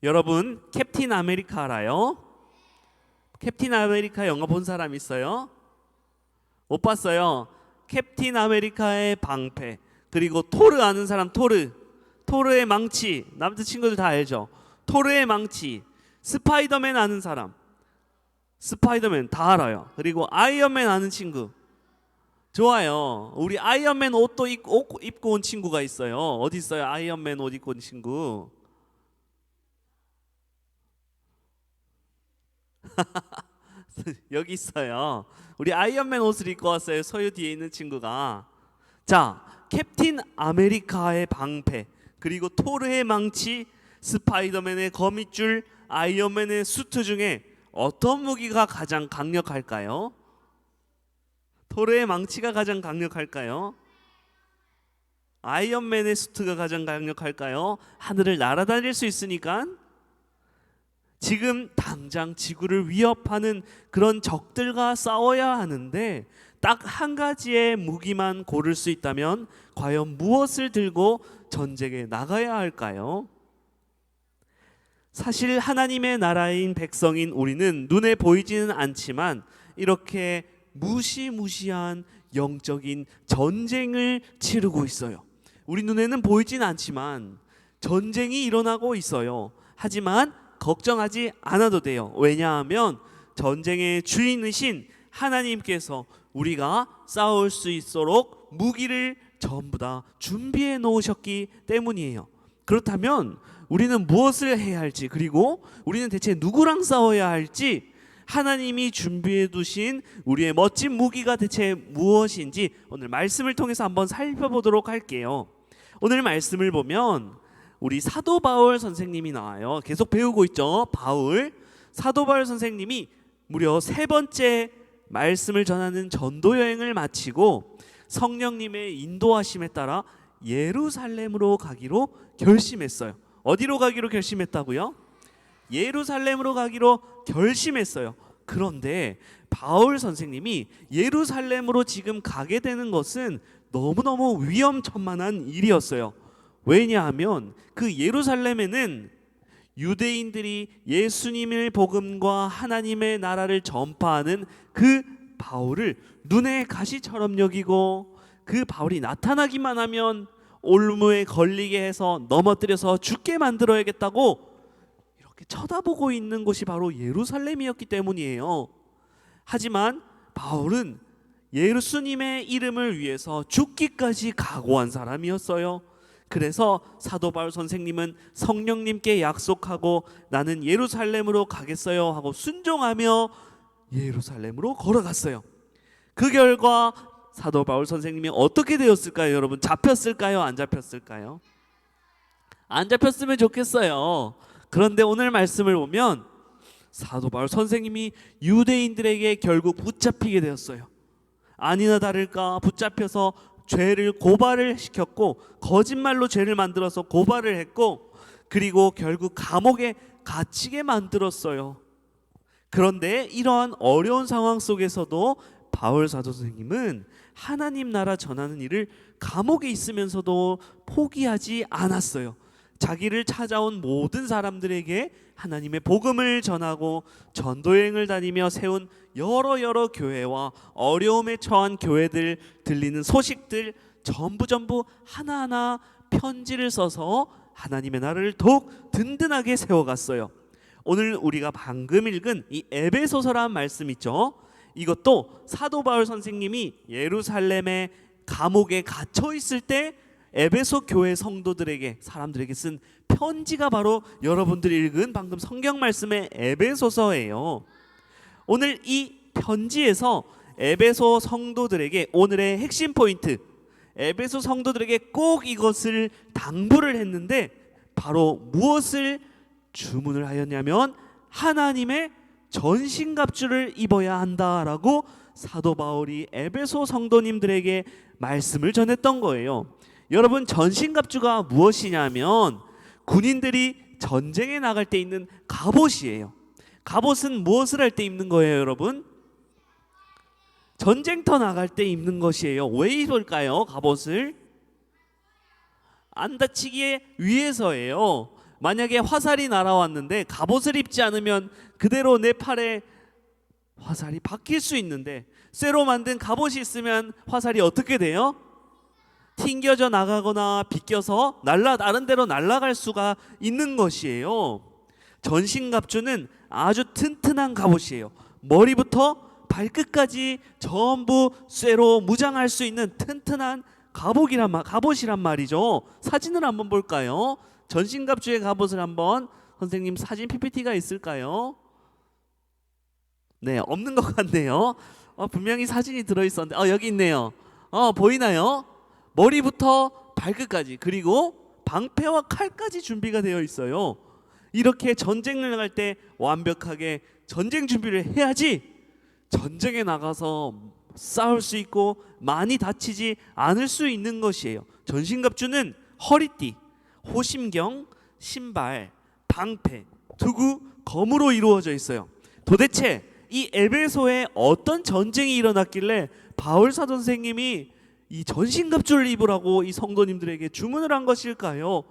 여러분 캡틴 아메리카 알아요? 캡틴 아메리카 영화 본 사람 있어요? 못 봤어요. 캡틴 아메리카의 방패, 그리고 토르 아는 사람? 토르의 망치, 남자친구들 다 알죠? 토르의 망치. 스파이더맨 아는 사람? 스파이더맨 다 알아요. 그리고 아이언맨 아는 친구? 좋아요. 우리 아이언맨 옷도 입고 온 친구가 있어요. 어디 있어요? 아이언맨 옷 입고 온 친구. 여기 있어요. 우리 아이언맨 옷을 입고 왔어요. 서유 뒤에 있는 친구가. 자, 캡틴 아메리카의 방패, 그리고 토르의 망치, 스파이더맨의 거미줄, 아이언맨의 수트 중에 어떤 무기가 가장 강력할까요? 토르의 망치가 가장 강력할까요? 아이언맨의 수트가 가장 강력할까요? 하늘을 날아다닐 수 있으니까. 지금 당장 지구를 위협하는 그런 적들과 싸워야 하는데 딱 한 가지의 무기만 고를 수 있다면 과연 무엇을 들고 전쟁에 나가야 할까요? 사실 하나님의 나라인 백성인 우리는 눈에 보이지는 않지만 이렇게 무시무시한 영적인 전쟁을 치르고 있어요. 우리 눈에는 보이진 않지만 전쟁이 일어나고 있어요. 하지만 걱정하지 않아도 돼요. 왜냐하면 전쟁의 주인이신 하나님께서 우리가 싸울 수 있도록 무기를 전부 다 준비해 놓으셨기 때문이에요. 그렇다면 우리는 무엇을 해야 할지, 그리고 우리는 대체 누구랑 싸워야 할지, 하나님이 준비해 두신 우리의 멋진 무기가 대체 무엇인지 오늘 말씀을 통해서 한번 살펴보도록 할게요. 오늘 말씀을 보면 우리 사도 바울 선생님이 나와요. 계속 배우고 있죠. 사도 바울 선생님이 무려 3번째 말씀을 전하는 전도 여행을 마치고 성령님의 인도하심에 따라 예루살렘으로 가기로 결심했어요. 어디로 가기로 결심했다고요? 예루살렘으로 가기로 결심했어요. 그런데 바울 선생님이 예루살렘으로 지금 가게 되는 것은 너무너무 위험천만한 일이었어요. 왜냐하면 그 예루살렘에는 유대인들이 예수님의 복음과 하나님의 나라를 전파하는 그 바울을 눈의 가시처럼 여기고, 그 바울이 나타나기만 하면 올무에 걸리게 해서 넘어뜨려서 죽게 만들어야겠다고 이렇게 쳐다보고 있는 곳이 바로 예루살렘이었기 때문이에요. 하지만 바울은 예수님의 이름을 위해서 죽기까지 각오한 사람이었어요. 그래서 사도 바울 선생님은 성령님께 약속하고 나는 예루살렘으로 가겠어요 하고 순종하며 예루살렘으로 걸어갔어요. 그 결과 사도 바울 선생님이 어떻게 되었을까요? 여러분, 잡혔을까요? 안 잡혔을까요? 안 잡혔으면 좋겠어요. 그런데 오늘 말씀을 보면 사도 바울 선생님이 유대인들에게 결국 붙잡히게 되었어요. 아니나 다를까 붙잡혀서 죄를 고발을 시켰고, 거짓말로 죄를 만들어서 고발을 했고, 그리고 결국 감옥에 갇히게 만들었어요. 그런데 이러한 어려운 상황 속에서도 바울 사도 선생님은 하나님 나라 전하는 일을 감옥에 있으면서도 포기하지 않았어요. 자기를 찾아온 모든 사람들에게 하나님의 복음을 전하고 전도여행을 다니며 세운 여러 교회와 어려움에 처한 교회들 들리는 소식들 전부 하나하나 편지를 써서 하나님의 나라를 더욱 든든하게 세워갔어요. 오늘 우리가 방금 읽은 이 에베소서라는 말씀 있죠. 이것도 사도 바울 선생님이 예루살렘의 감옥에 갇혀 있을 때 에베소 교회 성도들에게, 사람들에게 쓴 편지가 바로 여러분들이 읽은 방금 성경 말씀의 에베소서예요. 오늘 이 편지에서 에베소 성도들에게 오늘의 핵심 포인트, 에베소 성도들에게 꼭 이것을 당부를 했는데 바로 무엇을 주문을 하였냐면 하나님의 전신갑주를 입어야 한다라고 사도 바울이 에베소 성도님들에게 말씀을 전했던 거예요. 여러분, 전신갑주가 무엇이냐면 군인들이 전쟁에 나갈 때 입는 갑옷이에요. 갑옷은 무엇을 할 때 입는 거예요, 여러분? 전쟁터 나갈 때 입는 것이에요. 왜 입을까요, 갑옷을? 안 다치기 위해서예요. 만약에 화살이 날아왔는데 갑옷을 입지 않으면 그대로 내 팔에 화살이 박힐 수 있는데, 쇠로 만든 갑옷이 있으면 화살이 어떻게 돼요? 튕겨져 나가거나 비껴서 다른 데로 날아갈 수가 있는 것이에요. 전신갑주는 아주 튼튼한 갑옷이에요. 머리부터 발끝까지 전부 쇠로 무장할 수 있는 튼튼한 갑옷이란 말이죠. 사진을 한번 볼까요? 전신갑주의 갑옷을 한번, 선생님 사진 PPT가 있을까요? 네, 없는 것 같네요. 분명히 사진이 들어있었는데 여기 있네요. 보이나요? 머리부터 발끝까지, 그리고 방패와 칼까지 준비가 되어 있어요. 이렇게 전쟁을 나갈 때 완벽하게 전쟁 준비를 해야지 전쟁에 나가서 싸울 수 있고 많이 다치지 않을 수 있는 것이에요. 전신갑주는 허리띠, 호심경, 신발, 방패, 투구, 검으로 이루어져 있어요. 도대체 이 에베소에 어떤 전쟁이 일어났길래 바울 사도 선생님이 이 전신갑주를 입으라고 이 성도님들에게 주문을 한 것일까요?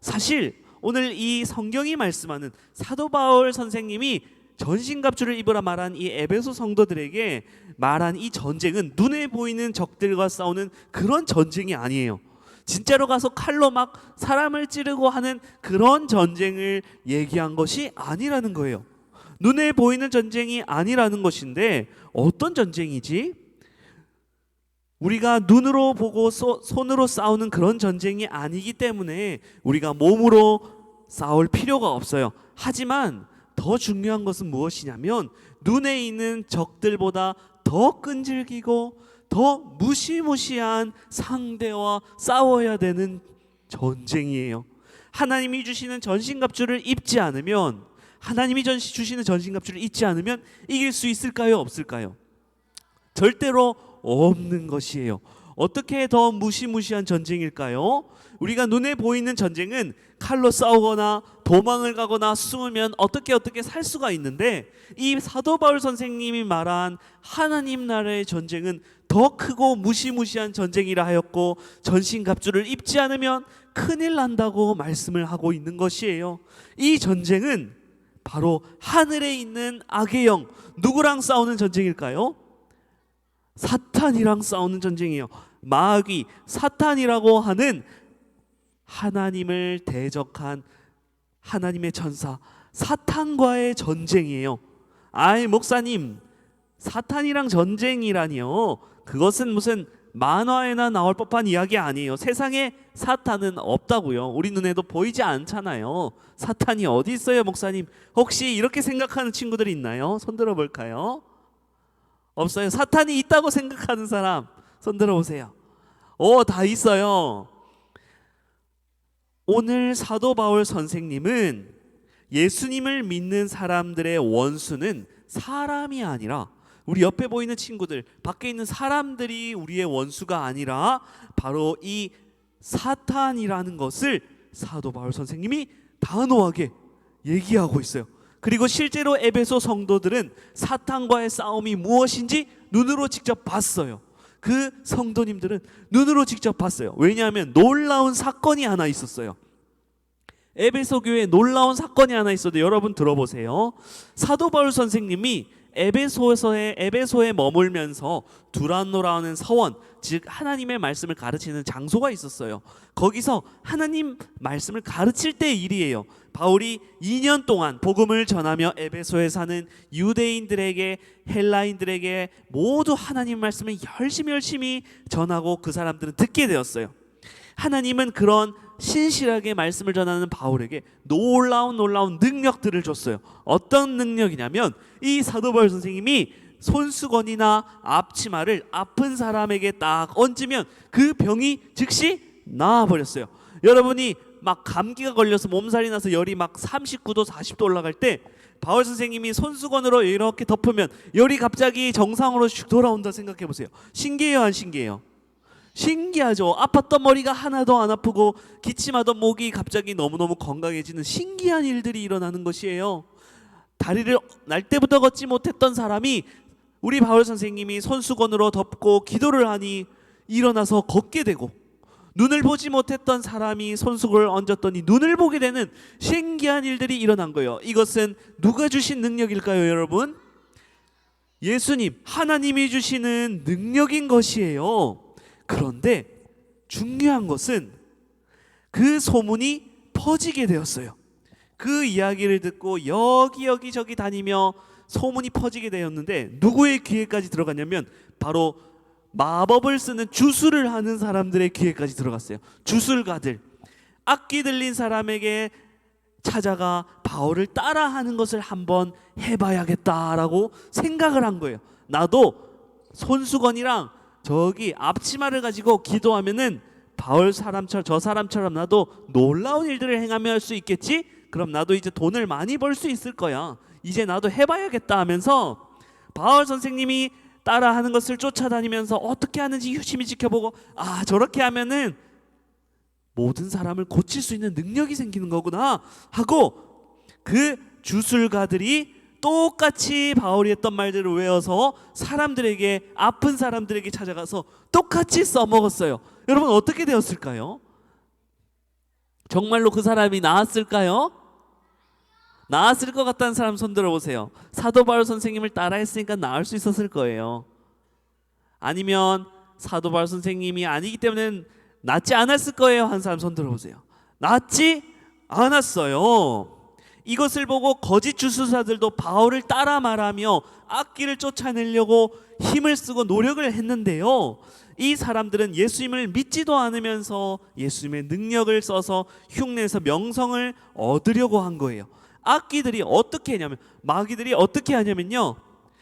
사실 오늘 이 성경이 말씀하는 사도 바울 선생님이 전신갑주를 입으라 말한 이 에베소 성도들에게 말한 이 전쟁은 눈에 보이는 적들과 싸우는 그런 전쟁이 아니에요. 진짜로 가서 칼로 막 사람을 찌르고 하는 그런 전쟁을 얘기한 것이 아니라는 거예요. 눈에 보이는 전쟁이 아니라는 것인데 어떤 전쟁이지? 우리가 눈으로 보고 손으로 싸우는 그런 전쟁이 아니기 때문에 우리가 몸으로 싸울 필요가 없어요. 하지만 더 중요한 것은 무엇이냐면 눈에 있는 적들보다 더 끈질기고 더 무시무시한 상대와 싸워야 되는 전쟁이에요. 하나님이 주시는 전신갑주를 입지 않으면, 하나님이 주시는 전신갑주를 입지 않으면 이길 수 있을까요? 없을까요? 절대로 없는 것이에요. 어떻게 더 무시무시한 전쟁일까요? 우리가 눈에 보이는 전쟁은 칼로 싸우거나 도망을 가거나 숨으면 어떻게 살 수가 있는데, 이 사도 바울 선생님이 말한 하나님 나라의 전쟁은 더 크고 무시무시한 전쟁이라 하였고 전신갑주를 입지 않으면 큰일 난다고 말씀을 하고 있는 것이에요. 이 전쟁은 바로 하늘에 있는 악의 영, 누구랑 싸우는 전쟁일까요? 사탄이랑 싸우는 전쟁이에요. 마귀, 사탄이라고 하는 하나님을 대적한 하나님의 전사, 사탄과의 전쟁이에요. 아이 목사님, 사탄이랑 전쟁이라니요, 그것은 무슨 만화에나 나올 법한 이야기 아니에요. 세상에 사탄은 없다고요. 우리 눈에도 보이지 않잖아요. 사탄이 어디 있어요 목사님? 혹시 이렇게 생각하는 친구들이 있나요? 손 들어볼까요? 없어요. 사탄이 있다고 생각하는 사람 손 들어보세요. 다 있어요. 오늘 사도 바울 선생님은 예수님을 믿는 사람들의 원수는 사람이 아니라, 우리 옆에 보이는 친구들, 밖에 있는 사람들이 우리의 원수가 아니라 바로 이 사탄이라는 것을 사도 바울 선생님이 단호하게 얘기하고 있어요. 그리고 실제로 에베소 성도들은 사탄과의 싸움이 무엇인지 눈으로 직접 봤어요. 그 성도님들은 눈으로 직접 봤어요. 왜냐하면 놀라운 사건이 하나 있었어요. 에베소 교회에 놀라운 사건이 하나 있었는데 여러분 들어보세요. 사도 바울 선생님이 에베소에 머물면서 두란노라는 서원, 즉 하나님의 말씀을 가르치는 장소가 있었어요. 거기서 하나님 말씀을 가르칠 때의 일이에요. 바울이 2년 동안 복음을 전하며 에베소에 사는 유대인들에게, 헬라인들에게 모두 하나님 말씀을 열심히 전하고 그 사람들은 듣게 되었어요. 하나님은 그런 신실하게 말씀을 전하는 바울에게 놀라운 능력들을 줬어요. 어떤 능력이냐면 이 사도 바울 선생님이 손수건이나 앞치마를 아픈 사람에게 딱 얹으면 그 병이 즉시 나아버렸어요. 여러분이 막 감기가 걸려서 몸살이 나서 열이 막 39도 40도 올라갈 때 바울 선생님이 손수건으로 이렇게 덮으면 열이 갑자기 정상으로 슉 돌아온다 생각해 보세요. 신기해요, 안 신기해요? 신기하죠. 아팠던 머리가 하나도 안 아프고 기침하던 목이 갑자기 너무너무 건강해지는 신기한 일들이 일어나는 것이에요. 다리를 날 때부터 걷지 못했던 사람이 우리 바울 선생님이 손수건으로 덮고 기도를 하니 일어나서 걷게 되고, 눈을 보지 못했던 사람이 손수건을 얹었더니 눈을 보게 되는 신기한 일들이 일어난 거예요. 이것은 누가 주신 능력일까요, 여러분? 예수님, 하나님이 주시는 능력인 것이에요. 그런데 중요한 것은 그 소문이 퍼지게 되었어요. 그 이야기를 듣고 여기저기 다니며 소문이 퍼지게 되었는데 누구의 귀에까지 들어갔냐면 바로 마법을 쓰는 주술을 하는 사람들의 귀에까지 들어갔어요. 주술가들, 악기 들린 사람에게 찾아가 바울을 따라하는 것을 한번 해봐야겠다라고 생각을 한 거예요. 나도 손수건이랑 저기 앞치마를 가지고 기도하면은 바울 사람처럼, 저 사람처럼 나도 놀라운 일들을 행하며 할 수 있겠지? 그럼 나도 이제 돈을 많이 벌 수 있을 거야. 이제 나도 해봐야겠다 하면서 바울 선생님이 따라하는 것을 쫓아다니면서 어떻게 하는지 유심히 지켜보고, 아, 저렇게 하면은 모든 사람을 고칠 수 있는 능력이 생기는 거구나 하고 그 주술가들이 똑같이 바울이 했던 말들을 외워서 사람들에게, 아픈 사람들에게 찾아가서 똑같이 써먹었어요. 여러분, 어떻게 되었을까요? 정말로 그 사람이 나았을까요? 나았을 것 같다는 사람 손 들어보세요. 사도 바울 선생님을 따라했으니까 나을 수 있었을 거예요. 아니면 사도 바울 선생님이 아니기 때문에 낫지 않았을 거예요 한 사람 손 들어보세요. 낫지 않았어요. 이것을 보고 거짓 주술사들도 바울을 따라 말하며 악기를 쫓아내려고 힘을 쓰고 노력을 했는데요, 이 사람들은 예수님을 믿지도 않으면서 예수님의 능력을 써서 흉내에서 명성을 얻으려고 한 거예요. 악기들이 어떻게 하냐면, 마귀들이 어떻게 하냐면요,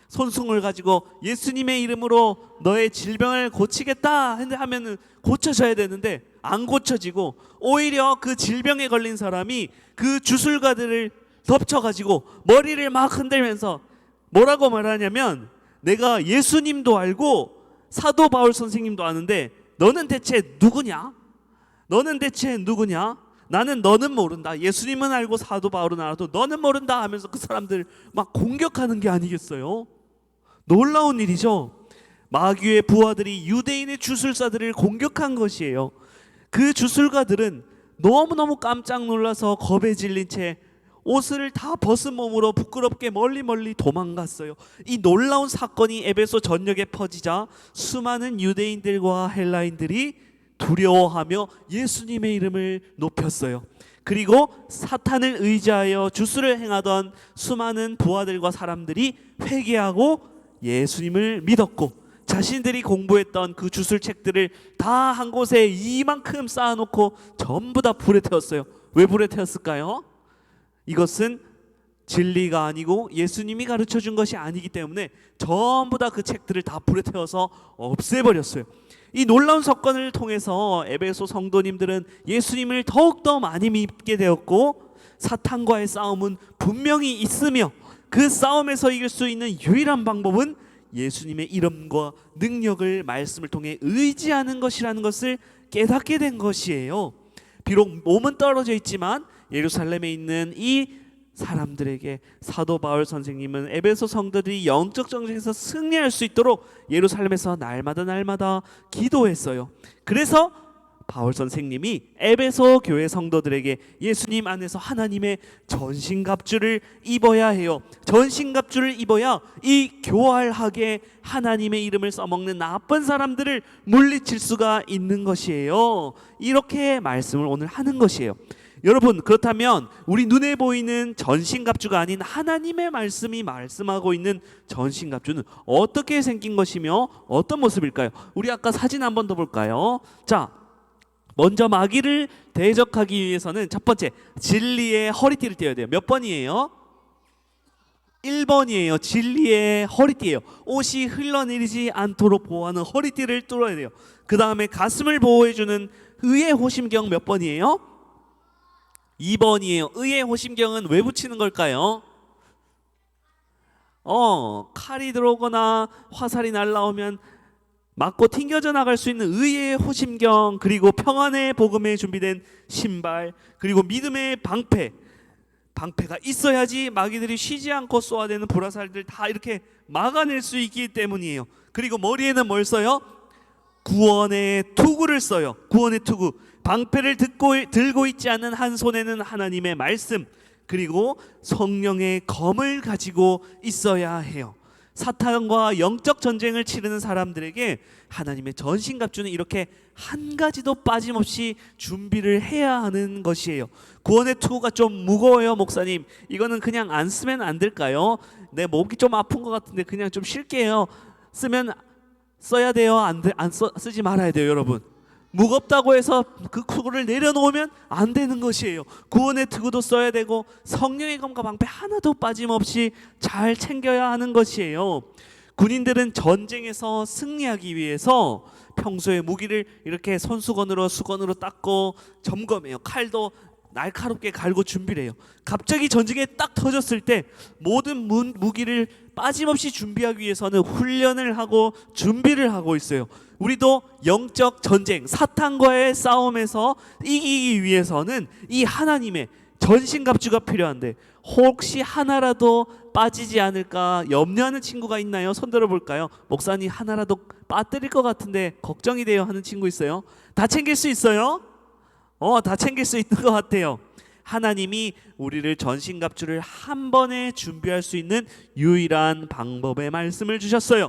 손수건을 가지고 예수님의 이름으로 너의 질병을 고치겠다 하면은 고쳐져야 되는데 안 고쳐지고 오히려 그 질병에 걸린 사람이 그 주술가들을 덮쳐가지고 머리를 막 흔들면서 뭐라고 말하냐면, 내가 예수님도 알고 사도 바울 선생님도 아는데 너는 대체 누구냐? 너는 대체 누구냐? 나는 너는 모른다. 예수님은 알고 사도 바울은 알아도 너는 모른다 하면서 그 사람들 막 공격하는 게 아니겠어요? 놀라운 일이죠. 마귀의 부하들이 유대인의 주술사들을 공격한 것이에요. 그 주술가들은 너무너무 깜짝 놀라서 겁에 질린 채 옷을 다 벗은 몸으로 부끄럽게 멀리 도망갔어요. 이 놀라운 사건이 에베소 전역에 퍼지자 수많은 유대인들과 헬라인들이 두려워하며 예수님의 이름을 높였어요. 그리고 사탄을 의지하여 주술을 행하던 수많은 부하들과 사람들이 회개하고 예수님을 믿었고, 자신들이 공부했던 그 주술책들을 다 한 곳에 이만큼 쌓아놓고 전부 다 불에 태웠어요. 왜 불에 태웠을까요? 이것은 진리가 아니고 예수님이 가르쳐준 것이 아니기 때문에 전부 다 그 책들을 다 불에 태워서 없애버렸어요. 이 놀라운 사건을 통해서 에베소 성도님들은 예수님을 더욱더 많이 믿게 되었고, 사탄과의 싸움은 분명히 있으며 그 싸움에서 이길 수 있는 유일한 방법은 예수님의 이름과 능력을 말씀을 통해 의지하는 것이라는 것을 깨닫게 된 것이에요. 비록 몸은 떨어져 있지만 예루살렘에 있는 이 사람들에게 사도 바울 선생님은 에베소 성도들이 영적 전쟁에서 승리할 수 있도록 예루살렘에서 날마다 기도했어요. 그래서 바울 선생님이 에베소 교회 성도들에게 예수님 안에서 하나님의 전신갑주를 입어야 해요. 전신갑주를 입어야 이 교활하게 하나님의 이름을 써먹는 나쁜 사람들을 물리칠 수가 있는 것이에요. 이렇게 말씀을 오늘 하는 것이에요. 여러분, 그렇다면 우리 눈에 보이는 전신갑주가 아닌 하나님의 말씀이 말씀하고 있는 전신갑주는 어떻게 생긴 것이며 어떤 모습일까요? 우리 아까 사진 한 번 더 볼까요? 자, 먼저 마귀를 대적하기 위해서는 첫 번째, 진리의 허리띠를 떼어야 돼요. 몇 번이에요? 1번이에요. 진리의 허리띠예요. 옷이 흘러내리지 않도록 보호하는 허리띠를 뚫어야 돼요. 그 다음에 가슴을 보호해주는 의의 호심경 몇 번이에요? 2번이에요. 의의 호심경은 왜 붙이는 걸까요? 칼이 들어오거나 화살이 날라오면 맞고 튕겨져 나갈 수 있는 의의 호심경, 그리고 평안의 복음에 준비된 신발, 그리고 믿음의 방패가 있어야지 마귀들이 쉬지 않고 쏘아대는 불화살들 다 이렇게 막아낼 수 있기 때문이에요. 그리고 머리에는 뭘 써요? 구원의 투구를 써요. 구원의 투구. 방패를 들고 있지 않은 한 손에는 하나님의 말씀, 그리고 성령의 검을 가지고 있어야 해요. 사탄과 영적 전쟁을 치르는 사람들에게 하나님의 전신갑주는 이렇게 한 가지도 빠짐없이 준비를 해야 하는 것이에요. 구원의 투구가 좀 무거워요, 목사님. 이거는 그냥 안 쓰면 안 될까요? 내 목이 좀 아픈 것 같은데 그냥 좀 쉴게요. 쓰면 써야 돼요? 쓰지 말아야 돼요, 여러분. 무겁다고 해서 그 투구를 내려놓으면 안 되는 것이에요. 구원의 투구도 써야 되고 성령의 검과 방패 하나도 빠짐없이 잘 챙겨야 하는 것이에요. 군인들은 전쟁에서 승리하기 위해서 평소에 무기를 이렇게 수건으로 닦고 점검해요. 칼도 날카롭게 갈고 준비를 해요. 갑자기 전쟁에 딱 터졌을 때 모든 무기를 빠짐없이 준비하기 위해서는 훈련을 하고 준비를 하고 있어요. 우리도 영적 전쟁, 사탄과의 싸움에서 이기기 위해서는 이 하나님의 전신갑주가 필요한데, 혹시 하나라도 빠지지 않을까 염려하는 친구가 있나요? 손 들어볼까요? 목사님 하나라도 빠뜨릴 것 같은데 걱정이 돼요 하는 친구 있어요? 다 챙길 수 있어요? 다 챙길 수 있는 것 같아요. 하나님이 우리를 전신갑주를 한 번에 준비할 수 있는 유일한 방법의 말씀을 주셨어요.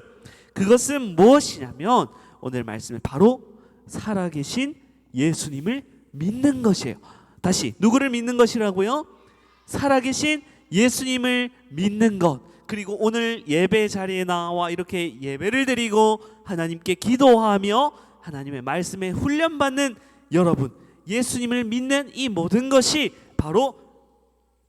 그것은 무엇이냐면 오늘 말씀은 바로 살아계신 예수님을 믿는 것이에요. 다시, 누구를 믿는 것이라고요? 살아계신 예수님을 믿는 것. 그리고 오늘 예배 자리에 나와 이렇게 예배를 드리고 하나님께 기도하며 하나님의 말씀에 훈련받는 여러분, 예수님을 믿는 이 모든 것이 바로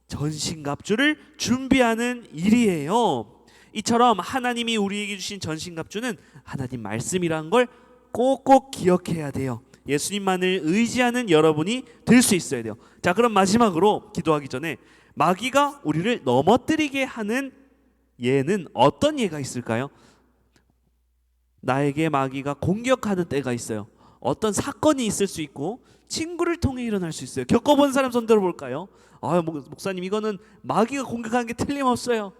전신갑주를 준비하는 일이에요. 이처럼 하나님이 우리에게 주신 전신갑주는 하나님 말씀이라는 걸 꼭꼭 기억해야 돼요. 예수님만을 의지하는 여러분이 될 수 있어야 돼요. 자, 그럼 마지막으로 기도하기 전에 마귀가 우리를 넘어뜨리게 하는 예는 어떤 예가 있을까요? 나에게 마귀가 공격하는 때가 있어요. 어떤 사건이 있을 수 있고 친구를 통해 일어날 수 있어요. 겪어본 사람 손 들어볼까요? 목사님 이거는 마귀가 공격하는 게 틀림없어요.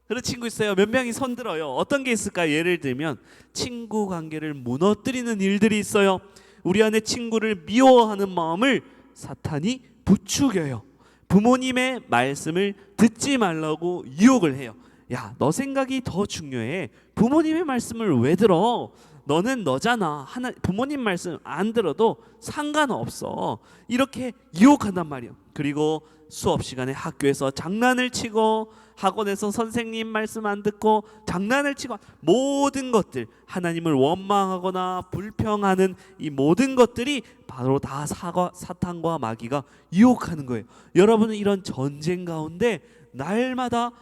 그런 친구 있어요? 몇 명이 손 들어요? 어떤 게 있을까요? 예를 들면 친구 관계를 무너뜨리는 일들이 있어요. 우리 안에 친구를 미워하는 마음을 사탄이 부추겨요. 부모님의 말씀을 듣지 말라고 유혹을 해요. 야, 너 생각이 더 중요해. 부모님의 말씀을 왜 들어? 너는 너잖아. 부모님 말씀 안 들어도 상관없어. 이렇게 유혹한단 말이에요. 그리고 수업 시간에 학교에서 장난을 치고 학원에서 선생님 말씀 안 듣고 장난을 치고 모든 것들, 하나님을 원망하거나 불평하는 이 모든 것들이 바로 다 사탄과 마귀가 유혹하는 거예요. 여러분은 이런 전쟁 가운데 날마다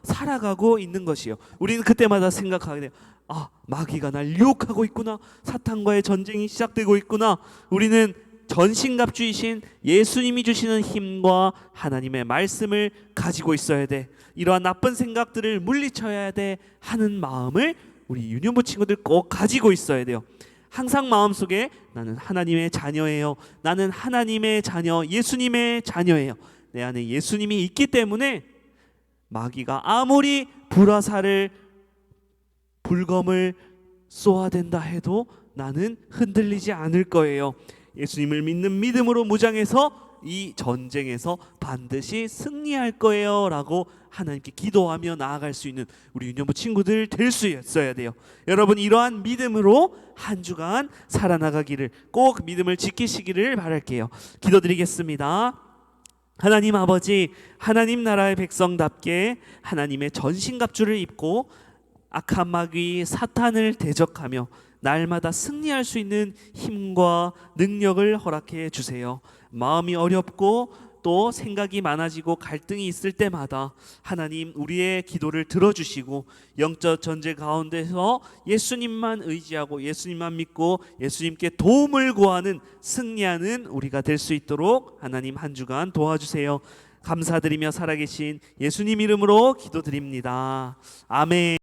살아가고 있는 것이에요. 우리는 그때마다 생각하게 돼요. 마귀가 날 유혹하고 있구나. 사탄과의 전쟁이 시작되고 있구나. 우리는 전신갑주이신 예수님이 주시는 힘과 하나님의 말씀을 가지고 있어야 돼. 이러한 나쁜 생각들을 물리쳐야 돼 하는 마음을 우리 유년부 친구들 꼭 가지고 있어야 돼요. 항상 마음속에 나는 하나님의 자녀예요. 나는 하나님의 자녀, 예수님의 자녀예요. 내 안에 예수님이 있기 때문에 마귀가 아무리 불검을 쏘아댄다 해도 나는 흔들리지 않을 거예요. 예수님을 믿는 믿음으로 무장해서 이 전쟁에서 반드시 승리할 거예요 라고 하나님께 기도하며 나아갈 수 있는 우리 유년부 친구들 될 수 있어야 돼요. 여러분, 이러한 믿음으로 한 주간 살아나가기를, 꼭 믿음을 지키시기를 바랄게요. 기도드리겠습니다. 하나님 아버지, 하나님 나라의 백성답게 하나님의 전신갑주를 입고 악한 마귀 사탄을 대적하며 날마다 승리할 수 있는 힘과 능력을 허락해 주세요. 마음이 어렵고 또 생각이 많아지고 갈등이 있을 때마다 하나님 우리의 기도를 들어주시고 영적 전쟁 가운데서 예수님만 의지하고 예수님만 믿고 예수님께 도움을 구하는 승리하는 우리가 될 수 있도록 하나님 한 주간 도와주세요. 감사드리며 살아계신 예수님 이름으로 기도드립니다. 아멘.